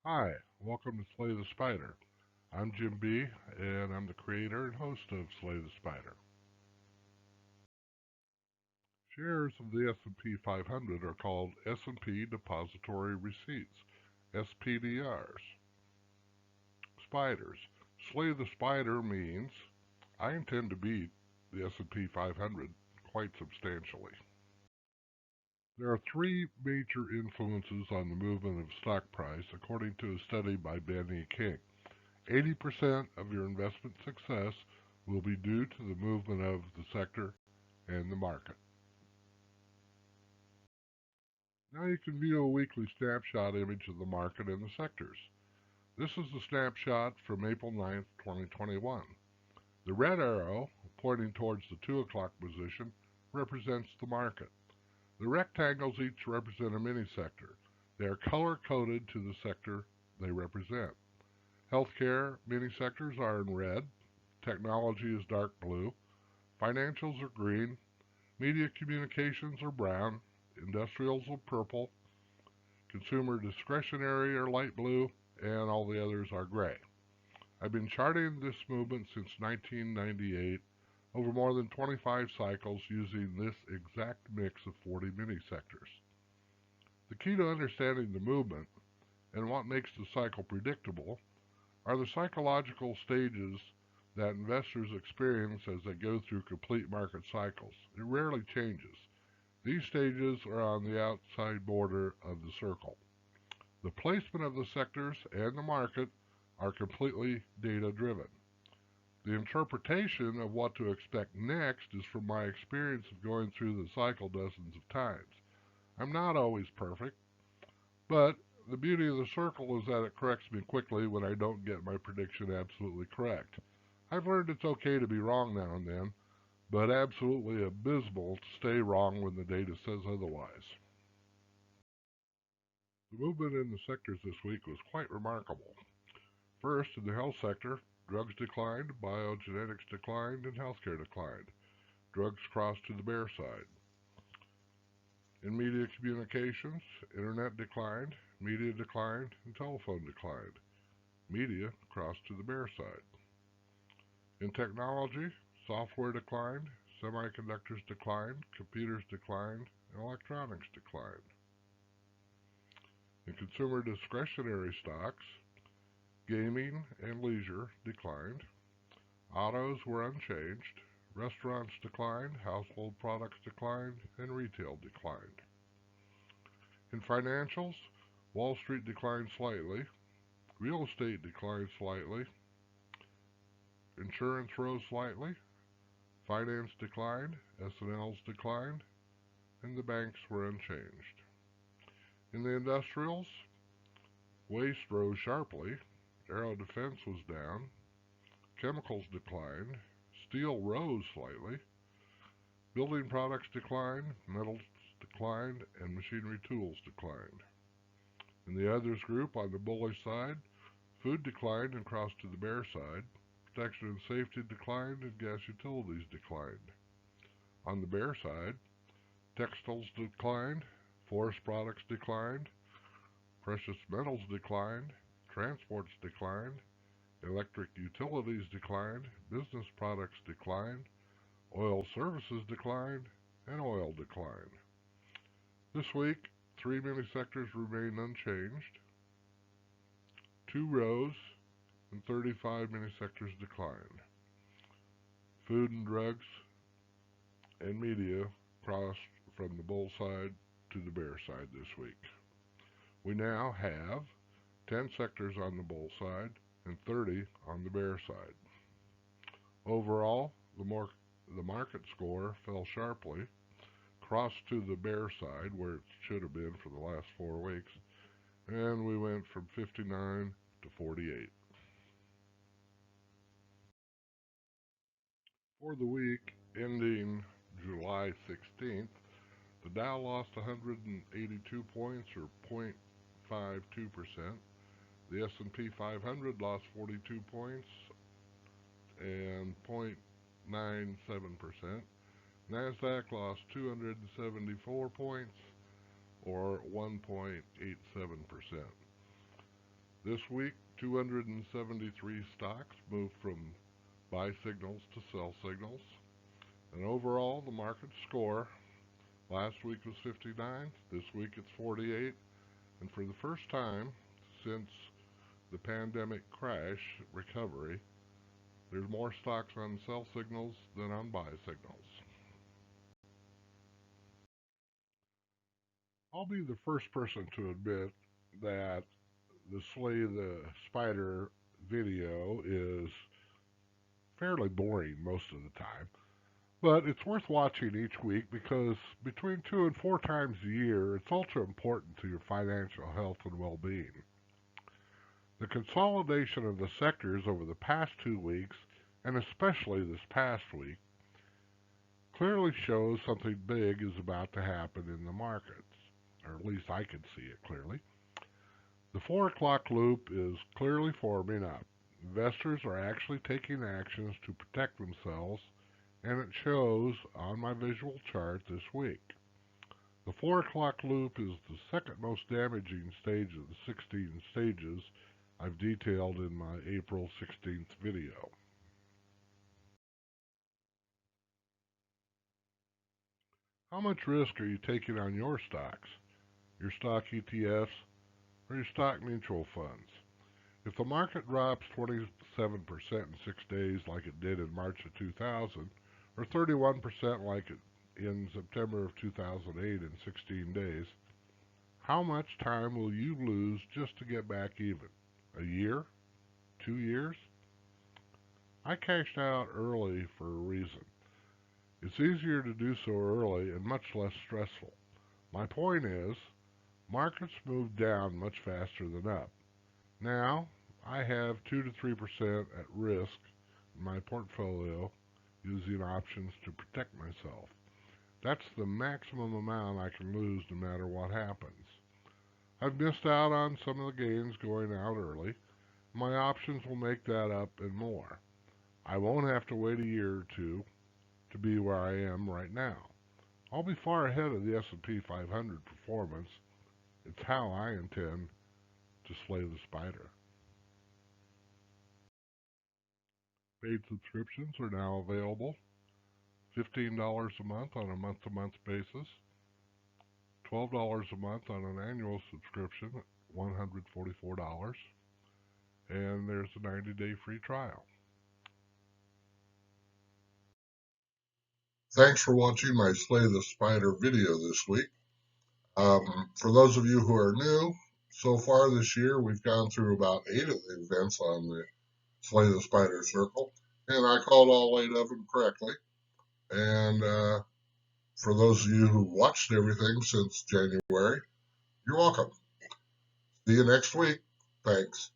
Hi, welcome to Slay the Spider. I'm Jim B, and I'm the creator and host of Slay the Spider. Shares of the S&P 500 are called S&P Depository Receipts, SPDRs. Spiders. Slay the Spider means I intend to beat the S&P 500 quite substantially. There are three major influences on the movement of stock price, according to a study by Ben E. King. 80% of your investment success will be due to the movement of the sector and the market. Now you can view a weekly snapshot image of the market and the sectors. This is a snapshot from April 9th, 2021. The red arrow, pointing towards the 2 o'clock position, represents the market. The rectangles each represent a mini-sector. They are color-coded to the sector they represent. Healthcare mini-sectors are in red, technology is dark blue, financials are green, media communications are brown, industrials are purple, consumer discretionary are light blue, and all the others are gray. I've been charting this movement since 1998 over more than 25 cycles using this exact mix of 40 mini-sectors. The key to understanding the movement and what makes the cycle predictable are the psychological stages that investors experience as they go through complete market cycles. It rarely changes. These stages are on the outside border of the circle. The placement of the sectors and the market are completely data-driven. The interpretation of what to expect next is from my experience of going through the cycle dozens of times. I'm not always perfect, but the beauty of the circle is that it corrects me quickly when I don't get my prediction absolutely correct. I've learned it's okay to be wrong now and then, but absolutely abysmal to stay wrong when the data says otherwise. The movement in the sectors this week was quite remarkable. First, in the health sector, drugs declined, biogenetics declined, and healthcare declined. Drugs crossed to the bear side. In media communications, internet declined, media declined, and telephone declined. Media crossed to the bear side. In technology, software declined, semiconductors declined, computers declined, and electronics declined. In consumer discretionary stocks, gaming and leisure declined. Autos were unchanged. Restaurants declined, household products declined, and retail declined. In financials, Wall Street declined slightly. Real estate declined slightly. Insurance rose slightly. Finance declined. S&Ls declined. And the banks were unchanged. In the industrials, waste rose sharply. Aero defense was down. Chemicals declined. Steel rose slightly. Building products declined. Metals declined. And machinery tools declined. In the others group, on the bullish side, food declined and crossed to the bear side. Protection and safety declined and gas utilities declined. On the bear side, textiles declined, forest products declined, precious metals declined, transports declined, electric utilities declined, business products declined, oil services declined, and oil declined. This week, three mini sectors remain unchanged. Two rose and 35 mini sectors declined. Food and drugs and media crossed from the bull side to the bear side this week. We now have 10 sectors on the bull side and 30 on the bear side. Overall, the market score fell sharply, crossed to the bear side where it should have been for the last 4 weeks, and we went from 59 to 48. For the week ending July 16th, the Dow lost 182 points or 0.52%. The S&P 500 lost 42 points and 0.97%. NASDAQ lost 274 points or 1.87%. This week, 273 stocks moved from buy signals to sell signals. And overall, the market score last week was 59, this week it's 48. And for the first time since the pandemic crash recovery, there's more stocks on sell signals than on buy signals. I'll be the first person to admit that the Slay the Spider video is fairly boring most of the time. But it's worth watching each week because between 2 and 4 times a year, it's ultra important to your financial health and well being. The consolidation of the sectors over the past 2 weeks, and especially this past week, clearly shows something big is about to happen in the markets, or at least I can see it clearly. The 4 o'clock loop is clearly forming up. Investors are actually taking actions to protect themselves, and it shows on my visual chart this week. The 4 o'clock loop is the second most damaging stage of the 16 stages I've detailed in my April 16th video. How much risk are you taking on your stocks, your stock ETFs, or your stock mutual funds? If the market drops 27% in 6 days like it did in March of 2000, or 31% like it in September of 2008 in 16 days, how much time will you lose just to get back even? A year? 2 years? I cashed out early for a reason. It's easier to do so early and much less stressful. My point is, markets move down much faster than up. Now, I have 2 to 3% at risk in my portfolio using options to protect myself. That's the maximum amount I can lose no matter what happens. I've missed out on some of the gains going out early. My options will make that up and more. I won't have to wait a year or two to be where I am right now. I'll be far ahead of the S&P 500 performance. It's how I intend to slay the spider. Paid subscriptions are now available. $15 a month on a month-to-month basis. $12 a month on an annual subscription, $144. And there's a 90-day free trial. Thanks for watching my Slay the Spider video this week. For those of you who are new, so far this year we've gone through about 8 of the events on the Slay the Spider Circle, and I called all 8 of them correctly. And for those of you who watched everything since January, you're welcome. See you next week. Thanks.